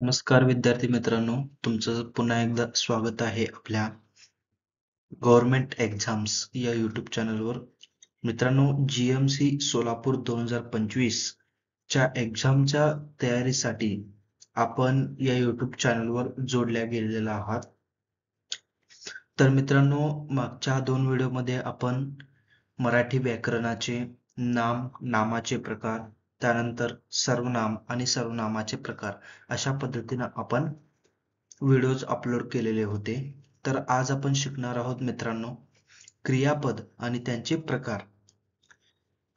नमस्कार विद्यार्थी मित्रांनो, तुमचं पुन्हा एकदा स्वागत आहे आपल्या गव्हर्नमेंट एक्झाम्स या यूट्यूब चॅनलवर. मित्रांनो, GMC सोलापूर 2025 च्या एक्झामच्या तयारीसाठी आपण या यूट्यूब चॅनलवर जोडल्या गेलेला आहात. तर मित्रांनो, मागच्या 2 व्हिडिओमध्ये आपण मराठी व्याकरणाचे नामाचे प्रकार, त्यानंतर सर्वनाम आणि सर्वनामाचे प्रकार अशा पद्धतीनं आपण व्हिडिओज अपलोड केलेले होते. तर आज आपण शिकणार आहोत मित्रांनो, क्रियापद आणि त्यांचे प्रकार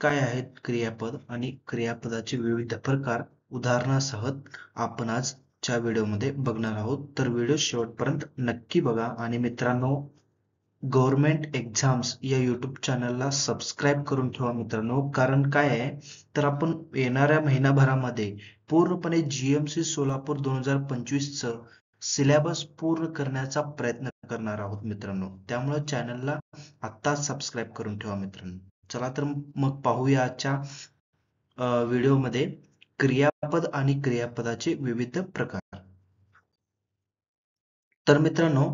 काय आहेत. क्रियापद आणि क्रियापदाचे विविध प्रकार उदाहरणासह आपण आजच्या व्हिडिओमध्ये बघणार आहोत. तर व्हिडिओ शेवटपर्यंत नक्की बघा. आणि मित्रांनो, गव्हर्नमेंट एक्झाम्स या यूट्यूब चॅनलला सबस्क्राईब करून ठेवा मित्रांनो. कारण काय आहे, तर आपण येणाऱ्या महिनाभरामध्ये पूर्णपणे GMC सोलापूर 2025चं सिलेबस पूर्ण करण्याचा प्रयत्न करणार आहोत मित्रांनो. त्यामुळे चॅनलला आत्ताच सबस्क्राईब करून ठेवा मित्रांनो. चला तर मग पाहूया आजच्या व्हिडिओमध्ये क्रियापद आणि क्रियापदाचे विविध प्रकार. तर मित्रांनो,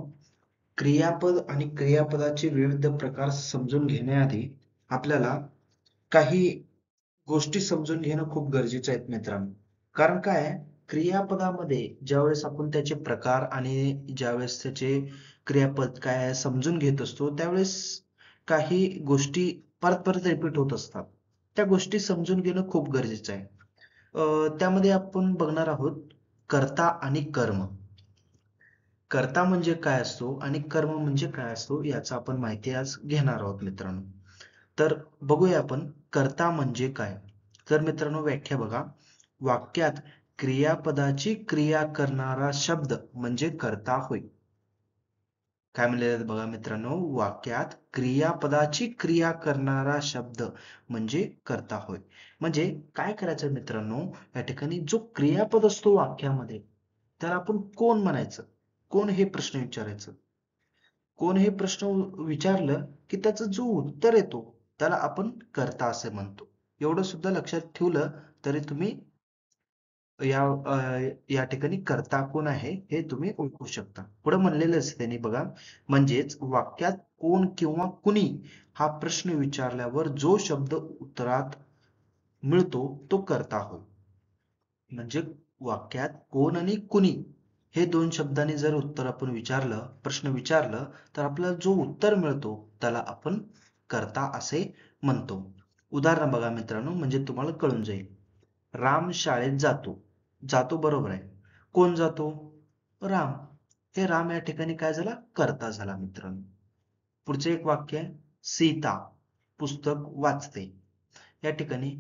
क्रियापद आणि क्रियापदाचे विविध प्रकार समजून घेण्याआधी आपल्याला काही गोष्टी समजून घेणं खूप गरजेचं आहे मित्रांनो. कारण काय आहे, क्रियापदामध्ये ज्यावेळेस आपण त्याचे प्रकार आणि ज्यावेळेस त्याचे क्रियापद काय आहे समजून घेत असतो, त्यावेळेस काही गोष्टी परत परत रिपीट होत असतात. त्या गोष्टी समजून घेणं खूप गरजेचं आहे. त्यामध्ये आपण बघणार आहोत कर्ता आणि कर्म. कर्ता म्हणजे काय असतो आणि कर्म म्हणजे काय असतो याचा आपण माहिती आज घेणार आहोत मित्रांनो. तर बघूया आपण कर्ता म्हणजे काय. तर मित्रांनो, व्याख्या बघा. वाक्यात क्रियापदाची क्रिया करणारा शब्द म्हणजे कर्ता होय. काय म्हणलेलं बघा मित्रांनो, वाक्यात क्रियापदाची क्रिया करणारा शब्द म्हणजे कर्ता होय. म्हणजे काय करायचं मित्रांनो, या ठिकाणी जो क्रियापद असतो वाक्यामध्ये त्याला आपण कोण म्हणायचं, कोण हे प्रश्न विचारायचं. कोण हे प्रश्न विचारलं की त्याचं जो उत्तर येतो त्याला आपण कर्ता असे म्हणतो. एवढं सुद्धा लक्षात ठेवलं तरी तुम्ही या ठिकाणी कर्ता कोण आहे हे तुम्ही ओळखू शकता. पुढे म्हणलेलंच त्यांनी बघा, म्हणजेच वाक्यात कोण किंवा कुणी हा प्रश्न विचारल्यावर जो शब्द उत्तरात मिळतो तो कर्ता होय. म्हणजे वाक्यात कोण आणि कुणी हे दोन शब्दांनी जर उत्तर आपण विचारलं, प्रश्न विचारलं, तर आपल्याला जो उत्तर मिळतो त्याला आपण कर्ता असे म्हणतो. उदाहरण बघा मित्रांनो, म्हणजे तुम्हाला कळून जाईल. राम शाळेत जातो. जातो बरोबर आहे. कोण जातो? राम. हे राम या ठिकाणी काय झाला? कर्ता झाला मित्रांनो. पुढचे एक वाक्य आहे, सीता पुस्तक वाचते. या ठिकाणी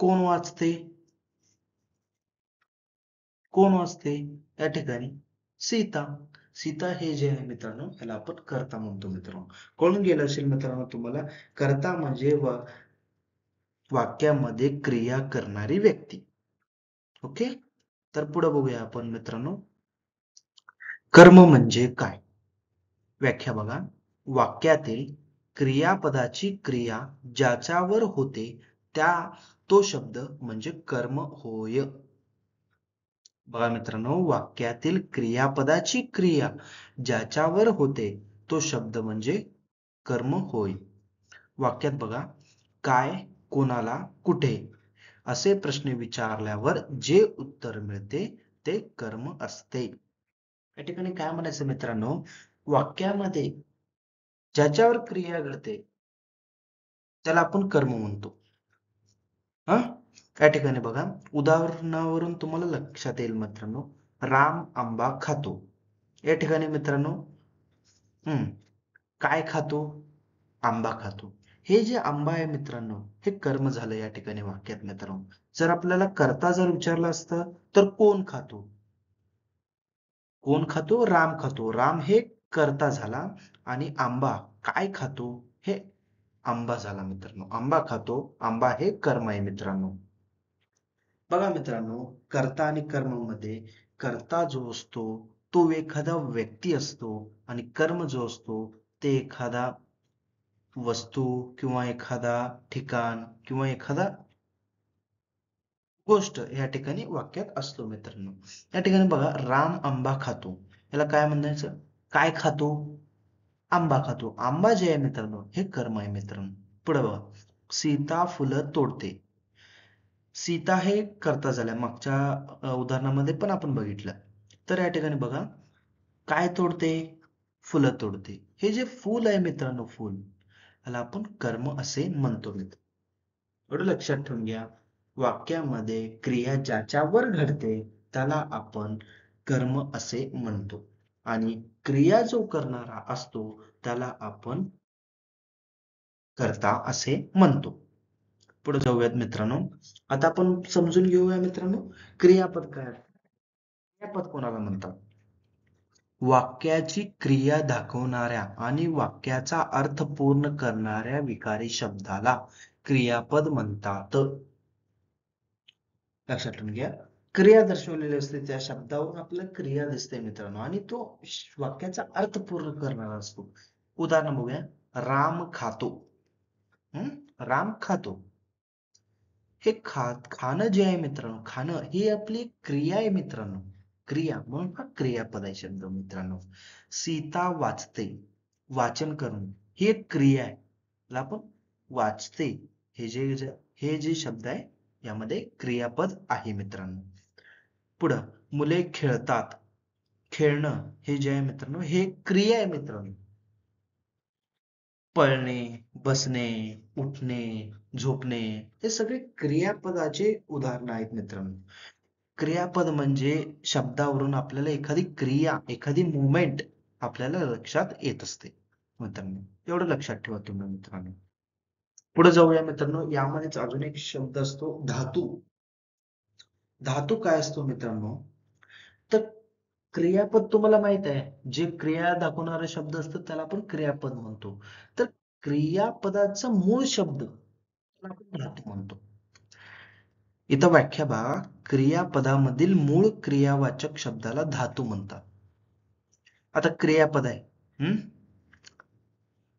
कोण वाचते? कोण वाचते या ठिकाणी? सीता. सीता हे जे आहे मित्रांनो, याला आपण कर्ता म्हणतो मित्रांनो. कळून गेलं असेल मित्रांनो तुम्हाला. कर्ता म्हणजे वाक्यामध्ये क्रिया करणारी व्यक्ती. ओके. तर पुढे बघूया आपण मित्रांनो, कर्म म्हणजे काय. व्याख्या बघा. वाक्यातील क्रियापदाची क्रिया ज्याच्यावर होते त्या तो शब्द म्हणजे कर्म होय. बघा मित्रांनो, वाक्यातील क्रियापदाची क्रिया ज्याच्यावर होते तो शब्द म्हणजे कर्म होय. वाक्यात बघा, काय, कोणाला, कुठे असे प्रश्न विचारल्यावर जे उत्तर मिळते ते कर्म असते. या ठिकाणी काय म्हणायचं मित्रांनो, वाक्यामध्ये ज्याच्यावर क्रिया घडते त्याला आपण कर्म म्हणतो. हा, या ठिकाणी बघा, उदाहरणावरून तुम्हाला लक्षात येईल मित्रांनो. राम आंबा खातो. या ठिकाणी मित्रांनो, काय खातो? आंबा खातो. हे जे आंबा आहे मित्रांनो, हे कर्म झालं या ठिकाणी वाक्यात मित्रांनो. जर आपल्याला कर्ता जर विचारलं असतं तर कोण खातो? कोण खातो? राम खातो. राम हे कर्ता झाला आणि आंबा काय खातो? हे आंबा झाला मित्रांनो. आंबा खातो. आंबा हे कर्म आहे मित्रांनो. बघा मित्रांनो, कर्ता आणि कर्ममध्ये कर्ता जो असतो तो एखादा व्यक्ती असतो आणि कर्म जो असतो ते एखादा वस्तू किंवा एखादा ठिकाण किंवा एखादा गोष्ट या ठिकाणी वाक्यात असतो मित्रांनो. या ठिकाणी बघा, राम आंबा खातो, याला काय म्हणायचं? काय खातो? आंबा खातो. आंबा जे आहे मित्रांनो, हे कर्म आहे मित्रांनो. पुढे बघा, सीता फुलं तोडते. सीता हे कर्ता झाल्या, मागच्या उदाहरणामध्ये पण आपण बघितलं. तर या ठिकाणी बघा, काय तोडते? फुलं तोडते. हे जे फूल आहे मित्रांनो, फूल, याला आपण कर्म असे म्हणतो मित्र. एवढं लक्षात ठेवून घ्या. वाक्यामध्ये क्रिया ज्याच्यावर घडते त्याला आपण कर्म असे म्हणतो, आणि क्रिया जो करणारा असतो त्याला आपण कर्ता असे म्हणतो. पुढे जाऊयात मित्रांनो. आता आपण समजून घेऊया मित्रांनो, क्रियापद काय आहे. क्रियापद कोणाला म्हणतात? वाक्याची क्रिया दाखवणाऱ्या आणि वाक्याचा अर्थ पूर्ण करणाऱ्या विकारी शब्दाला क्रियापद म्हणतात. लक्षात ठेवून घ्या. क्रिया दर्शवलेली असते, त्या शब्दावरून आपल्याला क्रिया दिसते मित्रांनो, आणि तो वाक्याचा अर्थ पूर्ण करणारा असतो. उदाहरण बघूया. राम खातो. राम खातो. हे खाणं जे आहे मित्रांनो, खाणं ही आपली क्रिया आहे मित्रांनो. क्रिया म्हणून हा क्रियापद आहे शब्द मित्रांनो. सीता वाचते. वाचन करून ही एक क्रिया आहे. याला आपण वाचते, हे जे शब्द आहे यामध्ये क्रियापद आहे मित्रांनो. पुढं, मुले खेळतात. खेळणं हे जे आहे मित्रांनो, हे क्रिया आहे मित्रांनो. पळणे, बसणे, उठणे, झोपणे, हे सगळे क्रियापदाचे उदाहरण आहेत मित्रांनो. क्रियापद म्हणजे शब्दावरून आपल्याला एखादी क्रिया, एखादी मुवमेंट आपल्याला लक्षात येत असते मित्रांनो. एवढं लक्षात ठेवा तुम्ही मित्रांनो. पुढे जाऊया मित्रांनो. यामध्येच अजून एक शब्द असतो, धातू. धातू काय असतो मित्रांनो? तर क्रियापद तुम्हाला माहित आहे, जे क्रिया दाखवणारा शब्द असतो त्याला आपण क्रियापद म्हणतो. तर क्रियापदाचा मूळ शब्द त्याला आपण धातू म्हणतो. इथं व्याख्या पहा, क्रियापदामधील मूळ क्रियावाचक शब्दाला धातू म्हणतात. आता क्रियापद आहे.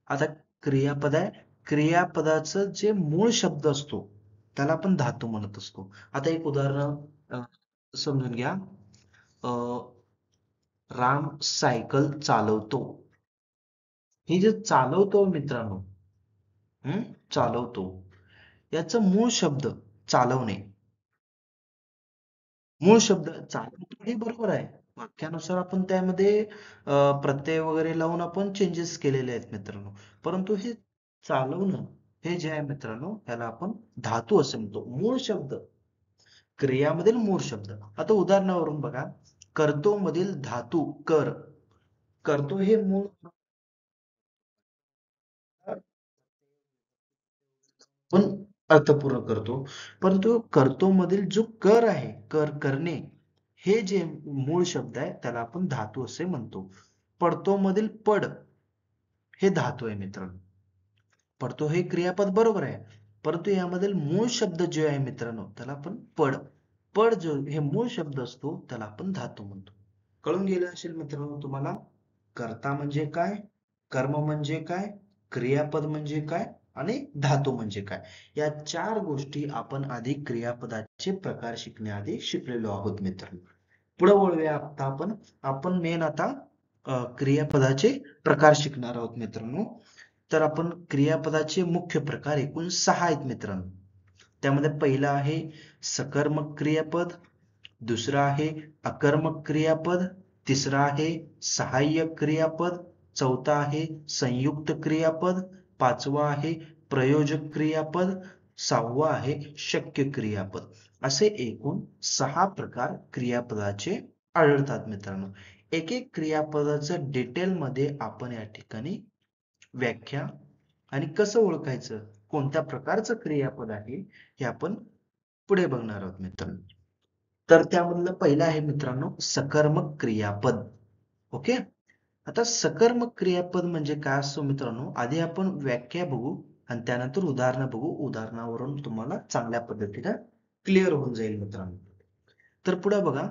आता क्रियापद आहे. क्रियापदाचं जे मूळ शब्द असतो त्याला आपण धातू म्हणत असतो. आता एक उदाहरण समजून घ्या. राम सायकल चालवतो. हे जे चालवतो मित्रांनो, चालवतो, याचं मूळ शब्द चालवणे. मूळ शब्द चालवतो हे बरोबर आहे. वाक्यानुसार आपण त्यामध्ये प्रत्यय वगैरे लावून आपण चेंजेस केलेले आहेत मित्रांनो. परंतु हे चालवणं हे जे आहे मित्रांनो, याला आपण धातू असे म्हणतो. मूळ शब्द, क्रियामधील मूळ शब्द. आता उदाहरणावरून बघा, करतो मधील धातू कर. करतो हे मूळ पण अर्थपूर्ण करतो, परंतु करतो मधील जो कर आहे, करणे, हे जे मूळ शब्द आहे त्याला आपण धातू असे म्हणतो. पडतो मधील पड हे धातू आहे मित्रांनो. पडतो हे क्रियापद बरोबर आहे, परंतु यामधील मूळ शब्द जे आहे मित्रांनो त्याला आपण पड जो हे मूळ शब्द असतो त्याला आपण धातू म्हणतो. कळून गेलं असेल मित्रांनो तुम्हाला, कर्ता म्हणजे काय, कर्म म्हणजे काय, क्रियापद म्हणजे काय, आणि धातू म्हणजे काय. या चार गोष्टी आपण आधी क्रियापदाचे प्रकार शिकण्याआधी शिकलेलो आहोत मित्रांनो. पुढे वळूया. आता आपण मेन आता क्रियापदाचे प्रकार शिकणार आहोत मित्रांनो. तर आपण क्रियापदाचे मुख्य प्रकार एकूण 6 आहेत मित्रांनो. त्यामध्ये पहिला आहे सकर्मक क्रियापद, दुसरा आहे अकर्मक क्रियापद, तिसरा आहे सहाय्यक क्रियापद, चौथा आहे संयुक्त क्रियापद, पाचवा आहे प्रयोजक क्रियापद, सहावा आहे शक्य क्रियापद. असे एकूण 6 प्रकार क्रियापदाचे आढळतात मित्रांनो. एक एक क्रियापदाचं डिटेलमध्ये आपण या ठिकाणी व्याख्या आणि कसं ओळखायचं, कोणत्या प्रकारचं क्रियापद आहे, हे आपण पुढे बघणार आहोत मित्रांनो. तर त्यामधलं पहिलं आहे मित्रांनो सकर्मक क्रियापद. ओके. आता सकर्मक क्रियापद म्हणजे काय असतो मित्रांनो, आधी आपण व्याख्या बघू आणि त्यानंतर उदाहरणं बघू. उदाहरणावरून तुम्हाला चांगल्या पद्धतीने क्लिअर होऊन जाईल मित्रांनो. तर पुढे बघा,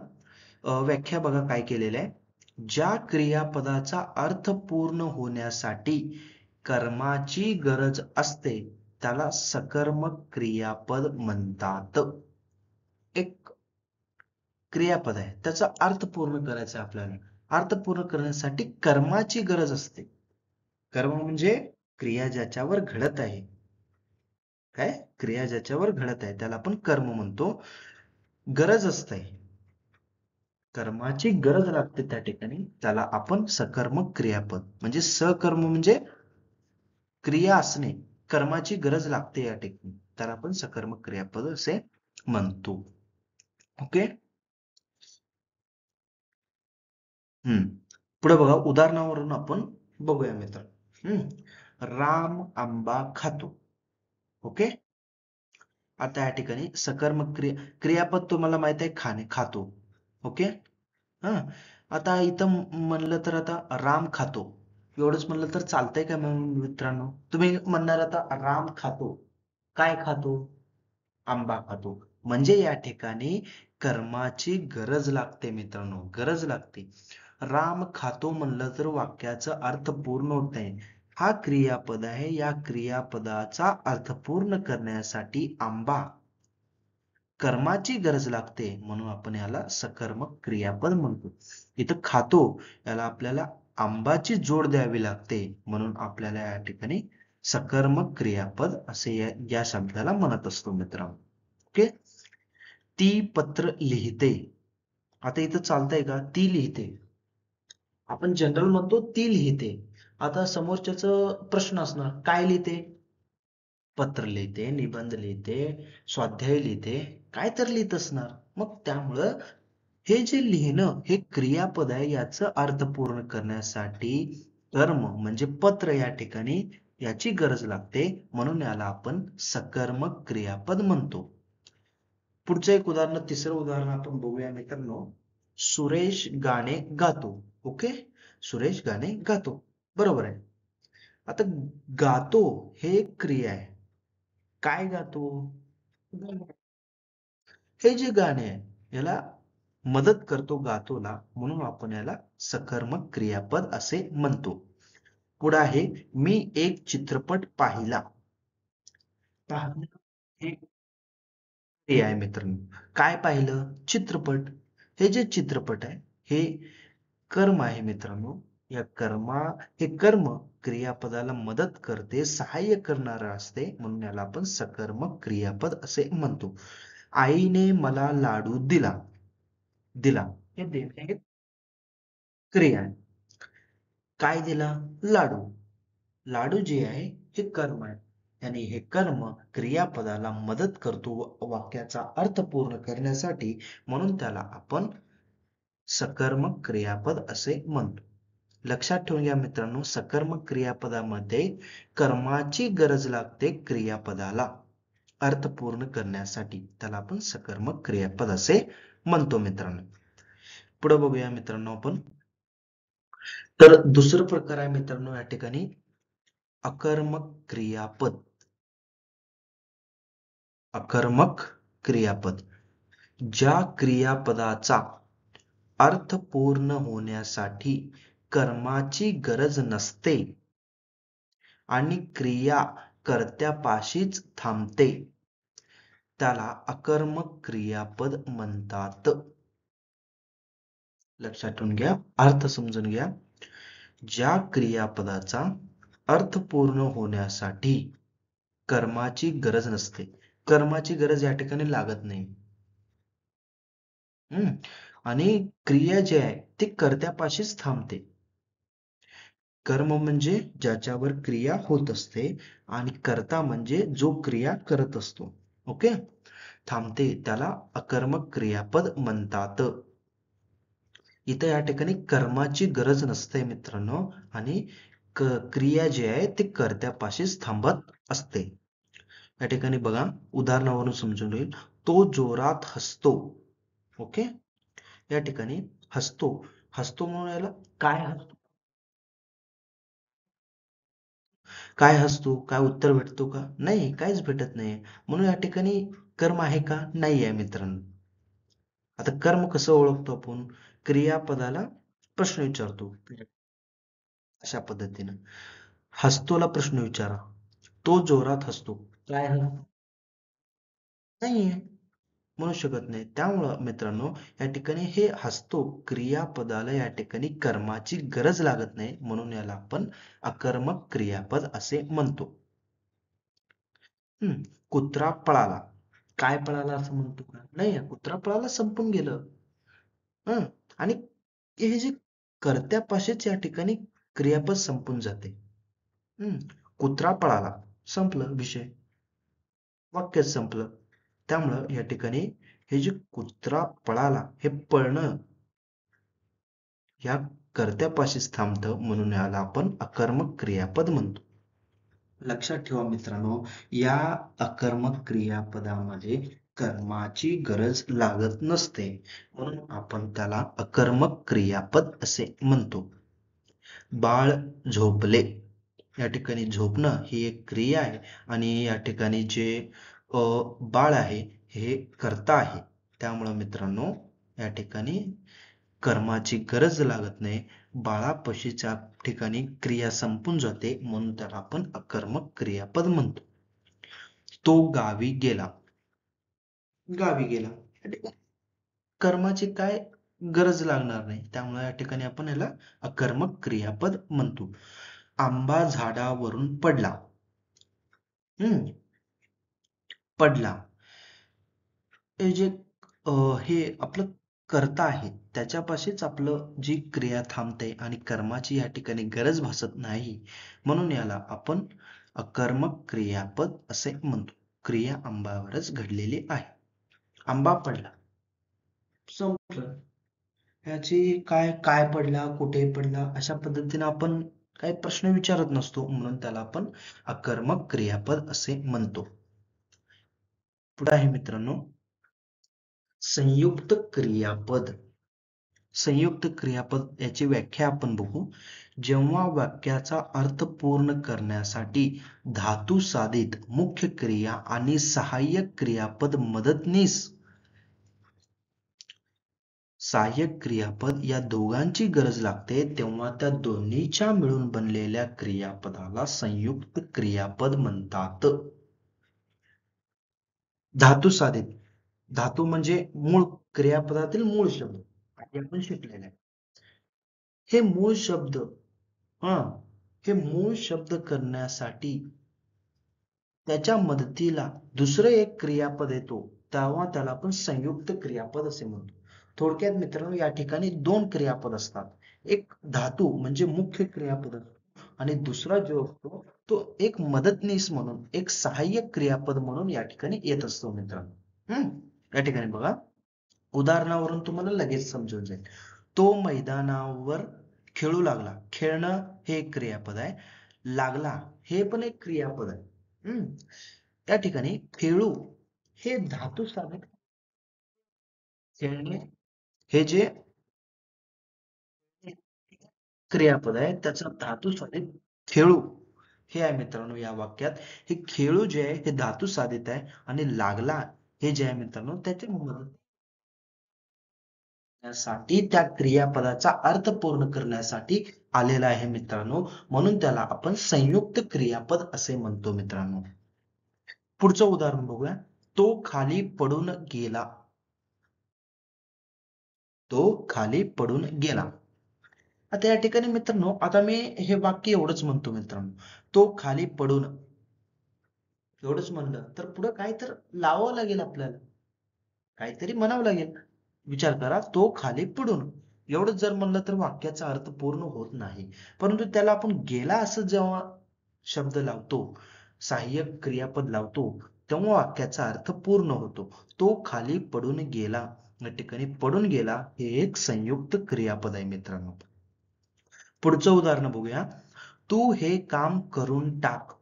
व्याख्या बघा काय केलेलं आहे. ज्या क्रियापदाचा अर्थ पूर्ण होण्यासाठी कर्माची गरज असते त्याला सकर्मक क्रियापद म्हणतात. क्रियापद आहे, त्याचा अर्थ पूर्ण करायचा आहे आपल्याला. अर्थ पूर्ण करण्यासाठी कर्माची गरज असते. कर्म म्हणजे क्रिया ज्याच्यावर घडत आहे. काय? क्रिया ज्याच्यावर घडत आहे त्याला आपण कर्म म्हणतो. गरज असते, कर्माची गरज लागते त्या ठिकाणी, त्याला आपण सकर्मक क्रियापद म्हणजे सकर्म म्हणजे क्रिया असणे, कर्माची गरज लागते या ठिकाणी, तर आपण सकर्मक क्रियापद असे म्हणतो. ओके. पुढे बघा, उदाहरणावरून आपण बघूया मित्र. राम आंबा खातो. ओके. आता या ठिकाणी सकर्मक क्रियापद तुम्हाला माहित आहे, खाणे, खातो. ओके. हा. आता इथं म्हणलं तर आता राम खातो एवढंच म्हणलं तर चालतंय का मग मित्रांनो? तुम्ही म्हणणार आता राम खातो, काय खातो? आंबा खातो. म्हणजे या ठिकाणी कर्माची गरज लागते मित्रांनो, गरज लागते. राम खातो म्हणलं तर वाक्याचा अर्थ पूर्ण होत नाही. हा क्रियापद आहे, या क्रियापदाचा अर्थ पूर्ण करण्यासाठी आंबा कर्माची गरज लागते, म्हणून आपण याला सकर्मक क्रियापद म्हणतो. इथं खातो याला आपल्याला आंबाची जोड द्यावी लागते, म्हणून आपल्याला या ठिकाणी सकर्मक क्रियापद असे या शब्दाला म्हणत असतो मित्रांनो. ओके. ती पत्र लिहिते. आता इथं चालतंय का? ती लिहिते. आपण जनरल म्हणतो ती लिहिते. आता समोरच्याच प्रश्न असणार, काय लिहिते? पत्र लिहिते, निबंध लिहिते, स्वाध्याय लिहिते, काय तर लिहित असणार. मग त्यामुळं हे जे लिहिणं हे क्रियापद आहे, याचा अर्थ पूर्ण करण्यासाठी कर्म म्हणजे पत्र या ठिकाणी याची गरज लागते, म्हणून याला आपण सकर्मक क्रियापद म्हणतो. पुढचं एक उदाहरण, तिसरं उदाहरण आपण बघूया मित्रांनो. सुरेश गाणे गातो. ओके. सुरेश गाणे गातो, बरोबर आहे. आता गातो हे एक क्रिया आहे. काय गातो? हे जे गाणे आहे याला मदत करतो गातोला, म्हणून आपण याला सकर्मक क्रियापद असे म्हणतो. पुढे आहे, मी एक चित्रपट पाहिला. पाहणं हे क्रिया आहे मित्रांनो. काय पाहिलं? चित्रपट. हे जे चित्रपट आहे हे कर्म आहे मित्रांनो. या हे कर्म क्रियापदाला मदत करते, सहाय्य करणार असते, म्हणून याला आपण सकर्मक क्रियापद असे म्हणतो. आईने मला लाडू दिला. दिला हे देणे हे क्रिया आहे. काय दिला? लाडू. लाडू जे आहे हे कर्म आहे, आणि हे कर्म क्रियापदाला मदत करतो वाक्याचा अर्थ पूर्ण करण्यासाठी, म्हणून त्याला आपण सकर्मक क्रियापद असे म्हणतो. लक्षात ठेवून घ्या मित्रांनो, सकर्मक क्रियापदामध्ये कर्माची गरज लागते क्रियापदाला अर्थ पूर्ण करण्यासाठी, त्याला आपण सकर्मक क्रियापद असे म्हणतो मित्रांनो. पुढे बघूया मित्रांनो आपण. तर दुसरं प्रकार आहे मित्रांनो या ठिकाणी अकर्मक क्रियापद. अकर्मक क्रियापद, ज्या क्रियापदाचा अर्थ पूर्ण होण्यासाठी कर्माची गरज नसते आणि क्रिया कर्त्यापाशीच थांबते, त्याला अकर्मक क्रियापद म्हणतात. लक्षात ठेवून घ्या, अर्थ समजून घ्या. ज्या क्रियापदाचा अर्थ पूर्ण होण्यासाठी कर्माची गरज नसते, कर्माची गरज या ठिकाणी लागत नाही. आणि क्रिया जी आहे ती कर्त्यापाशीच थांबते. कर्म म्हणजे ज्याच्यावर क्रिया होत असते, आणि कर्ता म्हणजे जो क्रिया करत असतो. ओके. थांबते, त्याला अकर्मक क्रियापद म्हणतात. इथं या ठिकाणी कर्माची गरज नसते मित्रांनो, आणि क्रिया जी आहे ती कर्त्यापाशीच थांबत असते. या ठिकाणी बघा, उदाहरणावरून समजून येईल. तो जोरात हसतो. ओके. या ठिकाणी हसतो, हसतो म्हणून याला काय हसतो, काय हसतो, काय उत्तर भेटतो का? नाही, काहीच भेटत नाही. म्हणून या ठिकाणी कर्म आहे का? नाही आहे मित्रांनो. आता कर्म कसं ओळखतो आपण? क्रियापदाला प्रश्न विचारतो अशा पद्धतीनं. हसतोला प्रश्न विचारा, तो जोरात हसतो, काय हसतो? नाहीये. म्हणू शकत नाही. त्यामुळं मित्रांनो या ठिकाणी हे हसतो क्रियापदाला या ठिकाणी कर्माची गरज लागत नाही, म्हणून याला आपण अकर्मक क्रियापद असे म्हणतो. कुत्रा पळाला. काय पळाला असं म्हणतो का? नाही, कुत्रा पळाला संपून गेलं. हं आणि हे जे कर्त्यापाशीच या ठिकाणी क्रियापद संपून जाते. कुत्रा पळाला, संपलं विषय, वाक्यच संपलं. त्यामुळं या ठिकाणी हे जे कुत्रा पळाला, हे पळणं या कर्त्यापाशीच थांबतं, म्हणून याला आपण अकर्मक क्रियापद म्हणतो. लक्षात ठेवा मित्रांनो, या अकर्मक क्रियापदामध्ये कर्माची गरज लागत नसते, म्हणून आपण त्याला अकर्मक क्रियापद असे म्हणतो. बाळ झोपले. या ठिकाणी झोपणं ही एक क्रिया आहे आणि या ठिकाणी जे बाळ आहे हे कर्ता आहे. त्यामुळं मित्रांनो या ठिकाणी कर्माची गरज लागत नाही. बाळापाशीच्या ठिकाणी क्रिया संपून जाते, म्हणून त्याला आपण अकर्मक क्रियापद म्हणतो. तो गावी गेला. गावी गेला, कर्माची काय गरज लागणार नाही, त्यामुळे या ठिकाणी आपण याला अकर्मक क्रियापद म्हणतो. आंबा झाडावरून पडला. पडला हे जे हे आपलं कर्ता आहे त्याच्यापाशीच आपलं जी क्रिया थांबते आणि कर्माची या ठिकाणी गरज भासत नाही, म्हणून याला आपण अकर्मक क्रियापद असे म्हणतो. क्रिया आंब्यावरच घडलेली आहे. आंबा पडला, संपलं. ह्याची काय काय पडला, कुठे पडला, अशा पद्धतीने आपण काही प्रश्न विचारत नसतो, म्हणून त्याला आपण अकर्मक क्रियापद असे म्हणतो. पुढे आहे मित्रांनो संयुक्त क्रियापद. संयुक्त क्रियापद याची व्याख्या आपण बघू. जेव्हा वाक्याचा अर्थ पूर्ण करण्यासाठी धातू साधित मुख्य क्रिया आणि सहाय्यक क्रियापद मदतनीस सहाय्यक क्रियापद या दोघांची गरज लागते, तेव्हा त्या दोन्हीच्या मिळून बनलेल्या क्रियापदाला संयुक्त क्रियापद म्हणतात. धातू साधित, धातू म्हणजे मूळ, क्रियापदातील मूळ शब्द आणि आपण शिकलेले आहे. हे मूळ शब्द हा हे मूळ शब्द करण्यासाठी त्याच्या मदतीला दुसरं एक क्रियापद येतो, तेव्हा त्याला आपण संयुक्त क्रियापद असे म्हणतो. थोडक्यात मित्रांनो या ठिकाणी दोन क्रियापद असतात. एक धातू म्हणजे मुख्य क्रियापद आणि दुसरा जो असतो तो एक मदतनीस म्हणून, एक सहाय्यक क्रियापद म्हणून या ठिकाणी येत असतो मित्रांनो. या ठिकाणी बघा, उदाहरणावरून तुम्हाला लगेच समजून जाईल. तो मैदानावर खेळू लागला. खेळणं हे एक क्रियापद आहे. लागला हे पण एक क्रियापद आहे. या ठिकाणी खेळू हे धातू साधित, खेळणे हे जे क्रियापद आहे त्याचं धातू साधित खेळू हे आहे मित्रांनो. या वाक्यात हे खेळू जे आहे हे धातू साधित आहे आणि लागला हे जे आहे मित्रांनो त्याच्या साठी त्या क्रियापदाचा अर्थ पूर्ण करण्यासाठी आलेला आहे मित्रांनो, म्हणून त्याला आपण संयुक्त क्रियापद असे म्हणतो मित्रांनो. पुढचं उदाहरण बघूया. तो खाली पडून गेला. तो खाली पडून गेला. आता या ठिकाणी मित्रांनो आता मी हे वाक्य एवढंच म्हणतो मित्रांनो, तो खाली पडून एवढंच म्हणलं तर पुढं काय तर लावावं लागेल, आपल्याला काहीतरी म्हणावं लागेल. विचार करा, तो खाली पडून एवढंच जर म्हणलं तर वाक्याचा अर्थ पूर्ण होत नाही. परंतु त्याला आपण गेला असं जेव्हा शब्द लावतो, सहाय्यक क्रियापद लावतो, तेव्हा वाक्याचा अर्थ पूर्ण होतो. तो खाली पडून गेला, या ठिकाणी पडून गेला हे एक संयुक्त क्रियापद आहे मित्रांनो. पुढचं उदाहरण बघूया. तू हे काम करून टाक.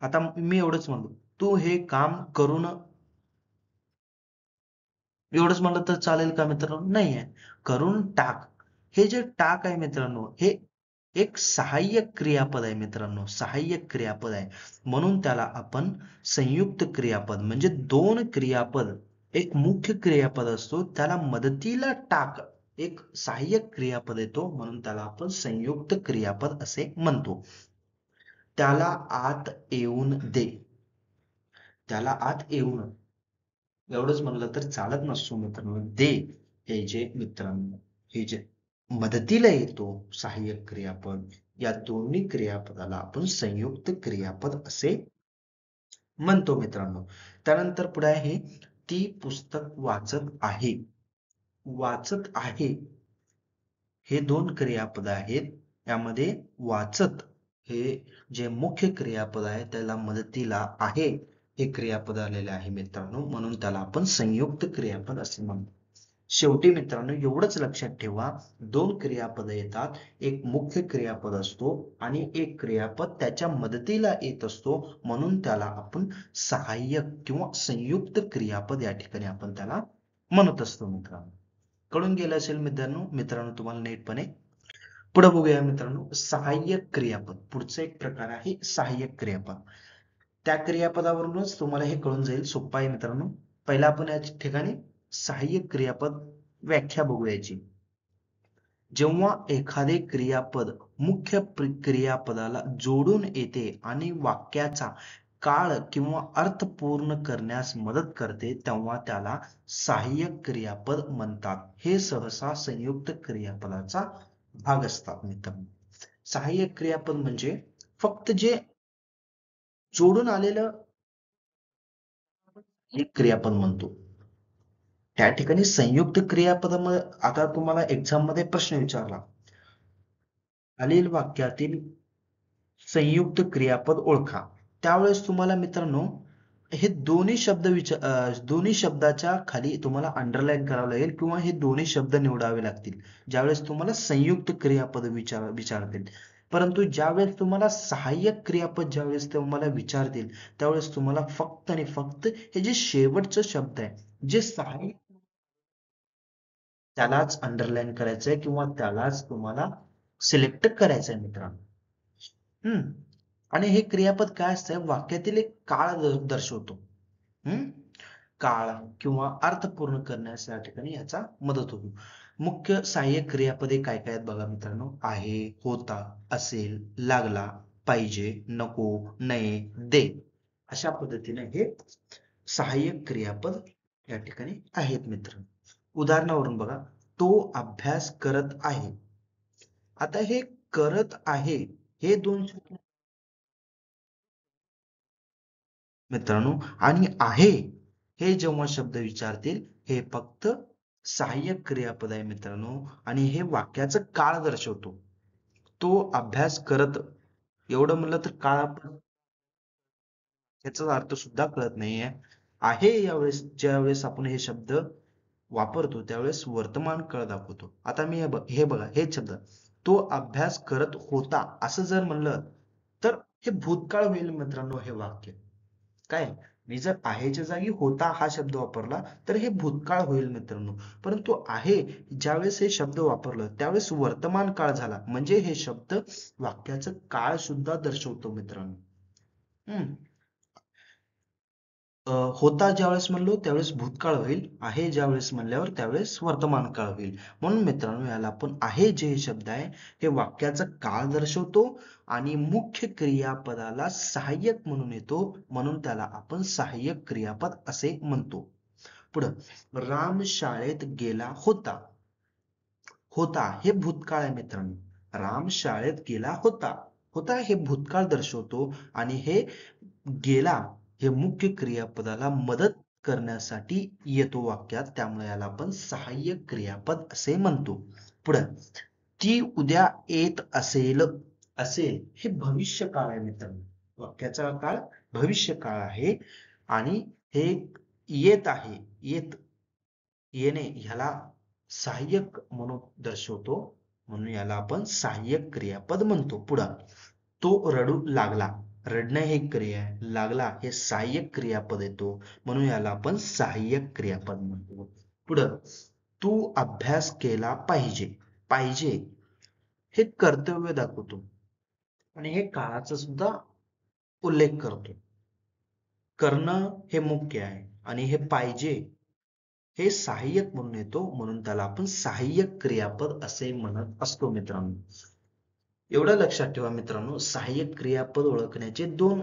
आता मी एवढंच म्हणलो, तू हे काम करून, एवढंच म्हणलं तर चालेल का मित्रांनो? नाही आहे. करून टाक हे जे टाक आहे मित्रांनो हे एक सहाय्यक क्रियापद आहे मित्रांनो, सहाय्यक क्रियापद आहे, म्हणून त्याला आपण संयुक्त क्रियापद म्हणजे दोन क्रियापद, एक मुख्य क्रियापद असतो त्याला मदतीला टाक एक सहाय्यक क्रियापद येतो, म्हणून त्याला आपण संयुक्त क्रियापद असे म्हणतो. त्याला आत येऊन दे. त्याला आत येऊन एवढंच म्हणलं तर चालत नसतो मित्रांनो. दे हे जे मित्रांनो, हे जे मदतीला येतो सहाय्यक क्रियापद, या दोन्ही क्रियापदाला आपण संयुक्त क्रियापद असे म्हणतो मित्रांनो. त्यानंतर पुढे आहे, ती पुस्तक वाचत आहे. वाचत आहे हे दोन क्रियापद आहेत. यामध्ये वाचत हे जे मुख्य क्रियापद आहे त्याला मदतीला आहे हे क्रियापद आलेले आहे मित्रांनो, म्हणून त्याला आपण संयुक्त क्रियापद असे म्हणतो. शेवटी मित्रांनो एवढंच लक्षात ठेवा, दोन क्रियापद येतात, एक मुख्य क्रियापद असतो आणि एक क्रियापद त्याच्या मदतीला येत असतो, म्हणून त्याला आपण सहाय्यक किंवा संयुक्त क्रियापद या ठिकाणी आपण त्याला म्हणत असतो मित्रांनो. कळून गेलं असेल मित्रांनो तुम्हाला नीटपणे. पुढे बघूया मित्रांनो, सहाय्यक क्रियापद. पुढचा एक प्रकार आहे सहाय्यक क्रियापद. त्या क्रियापदावरूनच तुम्हाला हे कळून जाईल, सोपं आहे मित्रांनो. पहिला आपण या ठिकाणी सहाय्यक क्रियापद व्याख्या बघूयाची. जेव्हा एखादे क्रियापद मुख्य क्रियापदाला जोडून येते आणि वाक्याचा काळ किंवा अर्थ पूर्ण करण्यास मदत करते, तेव्हा त्याला सहाय्यक क्रियापद म्हणतात. हे सहसा संयुक्त क्रियापदाचा भाग असतात मित्रांनो. सहाय्यक क्रियापद म्हणजे फक्त जे जोडून आलेलं एक क्रियापद म्हणतो. त्या ठिकाणी संयुक्त क्रियापदामध्ये आता तुम्हाला एक्झाम मध्ये प्रश्न विचारला, खालील वाक्यातील संयुक्त क्रियापद ओळखा. त्यावेळेस तुम्हाला मित्रांनो हे दोन्ही शब्दाच्या खाली तुम्हाला अंडरलाईन करावं लागेल किंवा हे दोन्ही शब्द निवडावे लागतील ज्यावेळेस तुम्हाला संयुक्त क्रियापद विचारतील. परंतु ज्यावेळेस तुम्हाला सहाय्यक क्रियापद ज्यावेळेस तुम्हाला विचारतील, त्यावेळेस तुम्हाला फक्त आणि फक्त हे जे शेवटचं शब्द आहे जे सहाय्यक, त्यालाच अंडरलाईन करायचंय किंवा त्यालाच तुम्हाला सिलेक्ट करायचंय मित्रांनो. हम्म. आणि हे क्रियापद काय असतं, वाक्यातील एक काळ दर्शवतो. हम्म. काळ किंवा अर्थ पूर्ण करण्यास या ठिकाणी याचा मदत होतो. मुख्य सहाय्यक क्रियापदे काय काय आहेत बघा मित्रांनो, आहे, होता, असेल, लागला, पाहिजे, नको, नये, दे, अशा पद्धतीने हे सहाय्यक क्रियापद या ठिकाणी आहेत मित्रांनो. उदाहरणावरून बघा, तो अभ्यास करत आहे. आता हे करत आहे हे दोन मित्रांनो, आणि आहे हे जेव्हा शब्द विचारतील, हे फक्त सहाय्यक क्रियापद आहे मित्रांनो, आणि हे वाक्याचा काळ दर्शवतो. तो अभ्यास करत, एवढं म्हणलं तर काळ याचा अर्थ सुद्धा कळत नाहीये. आहे यावेळेस ज्यावेळेस आपण हे शब्द वापरतो त्यावेळेस वर्तमान काळ दाखवतो. आता मी हे बघा हे शब्द, तो अभ्यास करत होता असं जर म्हणलं तर हे भूतकाळ होईल मित्रांनो हे वाक्य. काय, मी जर आहेच्या जागी होता हा शब्द वापरला तर हे भूतकाळ होईल मित्रांनो. परंतु आहे ज्यावेळेस हे शब्द वापरलं त्यावेळेस वर्तमान काळ झाला, म्हणजे हे शब्द वाक्याचं काळ सुद्धा दर्शवतो मित्रांनो. हम्म. होता ज्यावेळेस म्हणलो त्यावेळेस भूतकाळ होईल, आहे ज्यावेळेस म्हणल्यावर त्यावेळेस वर्तमान काळ होईल. म्हणून मित्रांनो याला आपण आहे जे शब्द आहे हे वाक्याचा काळ दर्शवतो आणि मुख्य क्रियापदाला सहाय्यक म्हणून येतो, म्हणून त्याला आपण सहाय्यक क्रियापद असे म्हणतो. पुढं, राम शाळेत गेला होता. होता हे भूतकाळ आहे मित्रांनो. राम शाळेत गेला होता. होता हे भूतकाळ दर्शवतो आणि हे गेला हे मुख्य क्रियापदाला मदत करण्यासाठी येतो वाक्यात, त्यामुळे याला आपण सहाय्यक क्रियापद असे म्हणतो. पुढे, ती उद्या येत असेल. असेल हे भविष्य काळ आहे मित्रांनो. वाक्याचा काळ भविष्य काळ आहे आणि हे येत आहे, येणे ह्याला सहाय्यक म्हणून दर्शवतो, म्हणून याला आपण सहाय्यक क्रियापद म्हणतो. पुढं, तो रडू लागला. रडणं हे क्रिया आहे, लागला हे सहाय्यक क्रियापद येतो, म्हणून याला आपण सहाय्यक क्रियापद म्हणतो. पुढं, तू अभ्यास केला पाहिजे. पाहिजे हे कर्तव्य दाखवतो आणि हे काळाचा सुद्धा उल्लेख करतो. करणं हे मुख्य आहे आणि हे पाहिजे हे सहाय्यक म्हणून येतो, म्हणून त्याला आपण सहाय्यक क्रियापद असे म्हणत असतो मित्रांनो. एवढं लक्षात ठेवा मित्रांनो, सहाय्यक क्रियापद ओळखण्याचे दोन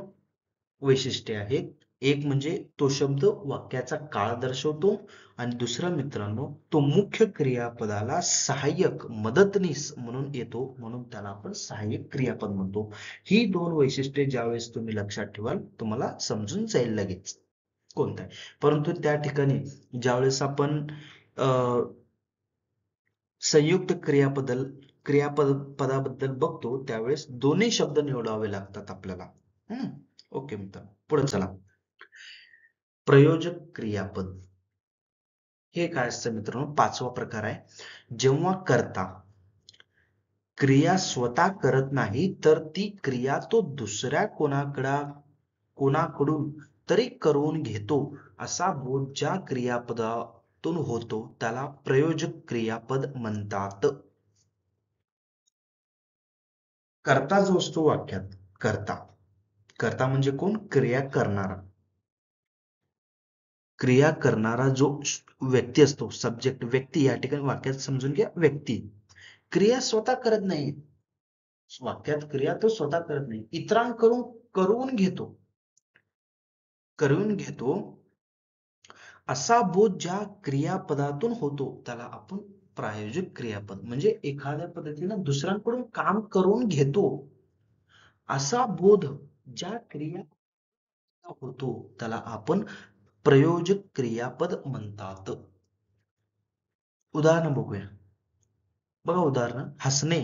वैशिष्ट्ये आहेत. एक म्हणजे तो शब्द वाक्याचा काळ दर्शवतो आणि दुसरा मित्रांनो तो मुख्य क्रियापदाला सहाय्यक मदतनीस म्हणून येतो, म्हणून त्याला आपण सहाय्यक क्रियापद म्हणतो. ही दोन वैशिष्ट्ये ज्यावेळेस तुम्ही लक्षात ठेवाल तुम्हाला समजून जाईल लगेच कोणता आहे. परंतु त्या ठिकाणी ज्यावेळेस आपण संयुक्त क्रियापद पदाबद्दल बघतो त्यावेळेस दोन्ही शब्द निवडावे लागतात आपल्याला. ओके मित्र, पुढे चला. प्रयोजक क्रियापद हे काय असतं मित्रांनो, पाचवा प्रकार आहे. जेव्हा कर्ता क्रिया स्वतः करत नाही तर ती क्रिया तो दुसऱ्या कोणाकडून तरी करून घेतो असा बोध ज्या क्रियापदातून होतो त्याला प्रयोजक क्रियापद म्हणतात. कर्ता जो असतो वाक्यात, कर्ता कर्ता म्हणजे कोण? क्रिया करणारा. क्रिया करणारा जो व्यक्ती असतो, सब्जेक्ट व्यक्ती, या ठिकाणी वाक्यात समजून घ्या व्यक्ती क्रिया स्वतः करत नाही. वाक्यात क्रिया तो स्वतः करत नाही, इतरांकडून करून घेतो. करून घेतो असा बोध ज्या क्रियापदातून होतो त्याला आपण प्रायोजिक क्रियापद, म्हणजे एखाद्या पद्धतीनं दुसऱ्यांकडून काम करून घेतो असा बोध ज्या क्रिया होतो त्याला आपण प्रयोजक क्रियापद म्हणतात. उदाहरण बघूया. बघा उदाहरण, हसणे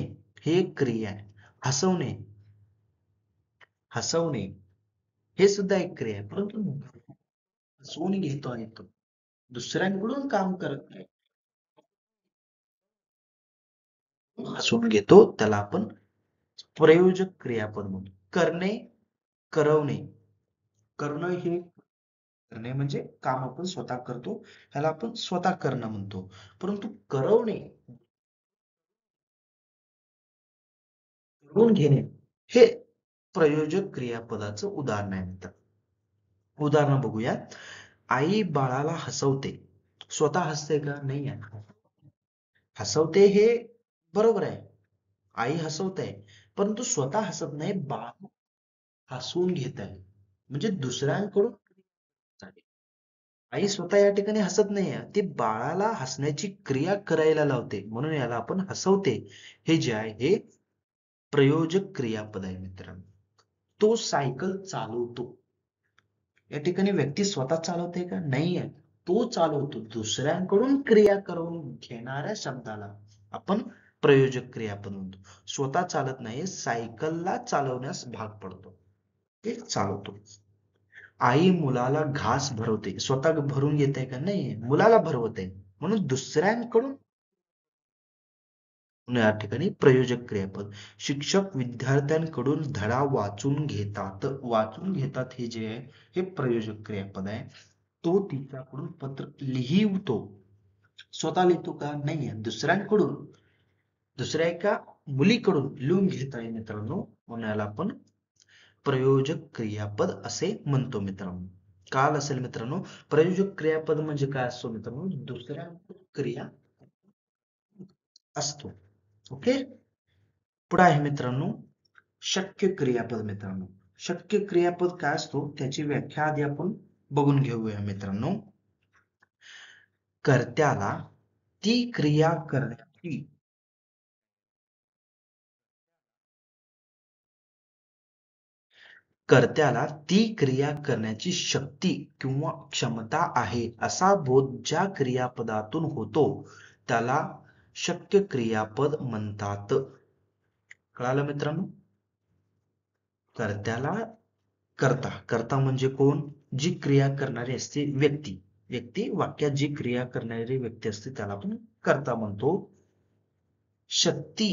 हे एक क्रिया आहे. हसवणे, हसवणे हे सुद्धा एक क्रिया आहे, परंतु हसवून घेतो आहे तो, दुसऱ्यांकडून काम करत नाही, हसवून घेतो त्याला आपण प्रयोजक क्रियापद म्हणतो. करणे, करवणे, करणं हे करणे म्हणजे काम आपण स्वतः करतो ह्याला आपण स्वतः करणं म्हणतो. परंतु करवणे, करून घेणे हे प्रयोजक क्रियापदाचं उदाहरण आहे मित्र. उदाहरण बघूया. आई बाळाला हसवते. स्वतः हसते का? नाही आहे. हसवते हे बरोबर आहे, आई हसवत आहे, परंतु स्वतः हसत नाही, बाळ हसवून घेत आहे, म्हणजे दुसऱ्यांकडून. आई स्वतः या ठिकाणी हसत नाहीये, ती बाळाला हसण्याची क्रिया करायला लावते, म्हणून याला आपण हसवते हे जे आहे हे प्रयोजक क्रियापद आहे मित्रांनो. तो सायकल चालवतो, या ठिकाणी व्यक्ती स्वतः चालवते का? नाहीये, तो चालवतो, दुसऱ्यांकडून क्रिया करून घेणाऱ्या शब्दाला आपण प्रयोजक क्रियापद म्हणतो. स्वतः चालत नाही, सायकलला चालवण्यास भाग पडतो, ते चालवतो. आई मुलाला घास भरवते, स्वतः भरून घेते का? नाही, मुलाला भरवते, म्हणून दुसऱ्यांकडून या ठिकाणी प्रयोजक क्रियापद. शिक्षक विद्यार्थ्यांकडून धडा वाचून घेतात, वाचून घेतात हे जे आहे हे प्रयोजक क्रियापद आहे. तो तिच्याकडून पत्र लिहिवतो, स्वतः लिहितो का? नाहीये, दुसऱ्यांकडून, दुसऱ्या एका मुलीकडून लिहून घेत आहे मित्रांनो, म्हणून याला आपण प्रयोजक क्रियापद असे म्हणतो मित्रांनो. काल असेल मित्रांनो, प्रयोजक क्रियापद म्हणजे काय असतो मित्रांनो? दुसऱ्या क्रिया असतो. ओके, पुढे आहे मित्रांनो शक्य क्रियापद. मित्रांनो शक्य क्रियापद काय असतो त्याची व्याख्या आधी आपण बघून घेऊया मित्रांनो. कर्त्याला ती क्रिया करण्याची कर्त्याला ती क्रिया करण्याची शक्ती किंवा क्षमता आहे असा बोध ज्या क्रियापदातून होतो त्याला शक्य क्रियापद म्हणतात. कळालं मित्रांनो? कर्त्याला, कर्ता, कर्ता म्हणजे कोण? जी क्रिया करणारी असते व्यक्ती, व्यक्ती वाक्यात जी क्रिया करणारी व्यक्ती असते त्याला आपण कर्ता म्हणतो. शक्ती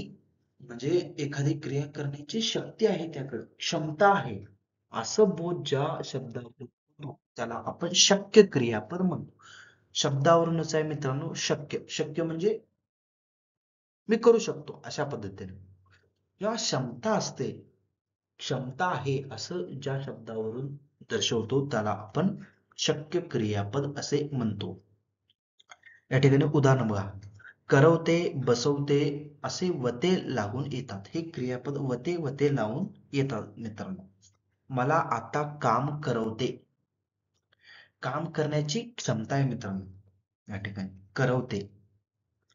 म्हणजे एखादी क्रिया करण्याची शक्ती आहे, त्याकडे क्षमता आहे असं बोध ज्या शब्दातून होतो त्याला आपण शक्य क्रियापद म्हणतो. शब्दावरूनच आहे मित्रांनो शक्य. शक्य म्हणजे मी करू शकतो अशा पद्धतीने, जेव्हा क्षमता असते, क्षमता आहे असं ज्या शब्दावरून दर्शवतो त्याला आपण शक्य क्रियापद असे म्हणतो. या ठिकाणी उदाहरण बघा. करवते, बसवते असे वते लागून येतात, हे क्रियापद वते वते लावून येतात मित्रांनो. मला आता काम करवते, काम करण्याची क्षमता आहे मित्रांनो या ठिकाणी. करवते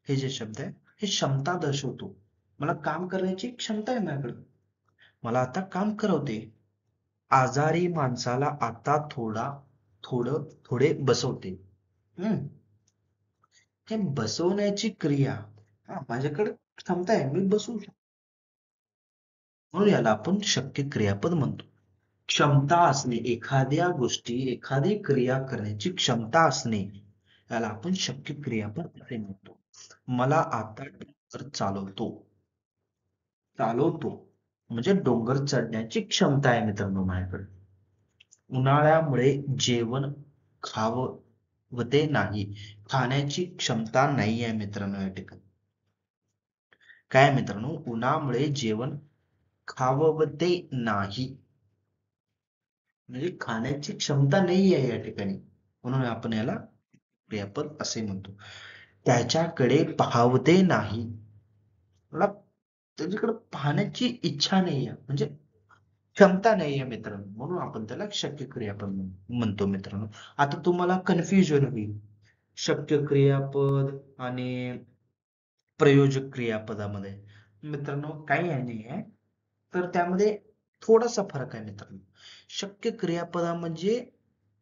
हे जे शब्द आहे हे क्षमता दर्शवतो. मला काम करण्याची क्षमता आहे माझ्याकडे. मला आता काम करवते. आजारी माणसाला आता थोडे बसवते. हम्म हे बसवण्याची क्रिया माझ्याकडे क्षमता आहे, मी बसवू शकतो. म्हणून याला आपण शक्य क्रियापद म्हणतो. क्षमता असणे, एखादी क्रिया करण्याची क्षमता असणे याला आपण शक्य क्रियापद असे म्हणतो. मला आता डोंगर चालवतो म्हणजे डोंगर चढण्याची क्षमता आहे मित्रांनो माझ्याकडे. उन्हाळ्यामुळे जेवण खाववते नाही, खाण्याची क्षमता नाही आहे मित्रांनो या ठिकाणी. काय मित्रांनो, उन्हामुळे जेवण खाववते नाही म्हणजे खाण्याची क्षमता नाही आहे या ठिकाणी, म्हणून आपण याला क्रियापद असे म्हणतो. त्याच्याकडे पाहवते नाही, मला त्याच्याकडे पाहण्याची इच्छा नाही आहे म्हणजे क्षमता नाही आहे मित्रांनो, म्हणून आपण त्याला शक्य क्रियापद म्हणतो मित्रांनो. आता तुम्हाला कन्फ्युजन होईल शक्य क्रियापद आणि प्रयोजक क्रियापदामध्ये. मित्रांनो काही नाही आहे, तर त्यामध्ये थोडासा फरक आहे मित्रांनो. शक्य क्रियापदा म्हणजे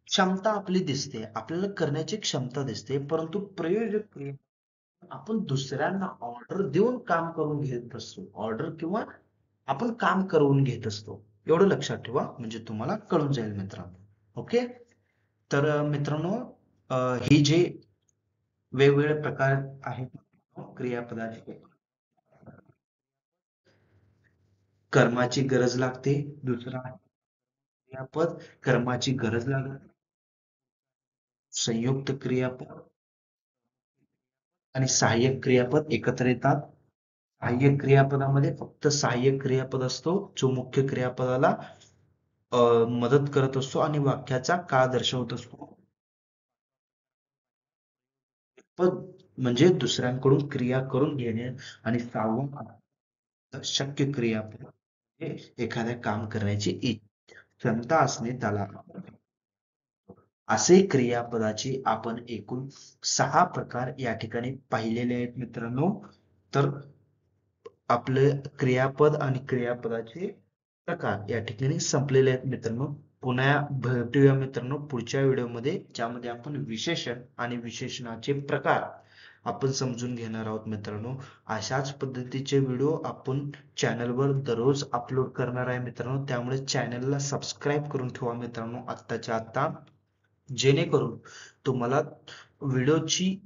क्षमता आपली दिसते, आपल्याला करण्याची क्षमता दिसते, परंतु प्रयोजक क्रिया आपण दुसऱ्यांना ऑर्डर देऊन काम करून घेत असतो. ऑर्डर किंवा आपण काम करून घेत असतो. एवढं लक्षात ठेवा म्हणजे तुम्हाला कळून जाईल मित्रांनो. ओके. तर मित्रांनो, ही जे वेगवेगळे प्रकार आहेत क्रियापदाचे. कर्माची गरज लागते, दुसरा क्रियापद कर्माची गरज लागते, संयुक्त क्रियापद आणि सहाय्यक क्रियापद एकत्र येतात. सहाय्यक क्रियापदामध्ये फक्त सहाय्यक क्रियापद असतो जो मुख्य क्रियापदाला मदत करत असतो आणि वाक्याचा काळ दर्शवत असतो. पद म्हणजे दुसऱ्यांकडून क्रिया करून घेणे आणि सहावं शक्य क्रियापद म्हणजे एखाद्या काम करण्याची क्षमता असणे त्याला असे क्रियापदाचे आपण एकूण 6 प्रकार या ठिकाणी पाहिलेले आहेत मित्रांनो. तर आपले क्रियापद आणि क्रियापदाचे प्रकार या ठिकाणी संपलेले आहेत मित्रांनो. पुन्हा भेटूया मित्रांनो पुढच्या व्हिडिओमध्ये, ज्यामध्ये आपण विशेषण आणि विशेषणाचे प्रकार आपण समजून घेणार आहोत मित्रांनो. अशाच पद्धतीचे व्हिडिओ आपण चॅनलवर दररोज अपलोड करणार आहे मित्रांनो, त्यामुळे चॅनलला सबस्क्राईब करून ठेवा मित्रांनो आत्ताच्या आत्ता, जेणेकरून तुम्हाला व्हिडिओची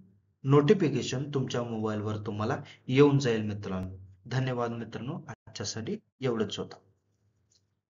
नोटिफिकेशन तुमच्या मोबाईलवर तुम्हाला येऊन जाईल मित्रांनो. धन्यवाद मित्रांनो, आजच्यासाठी एवढंच होतं.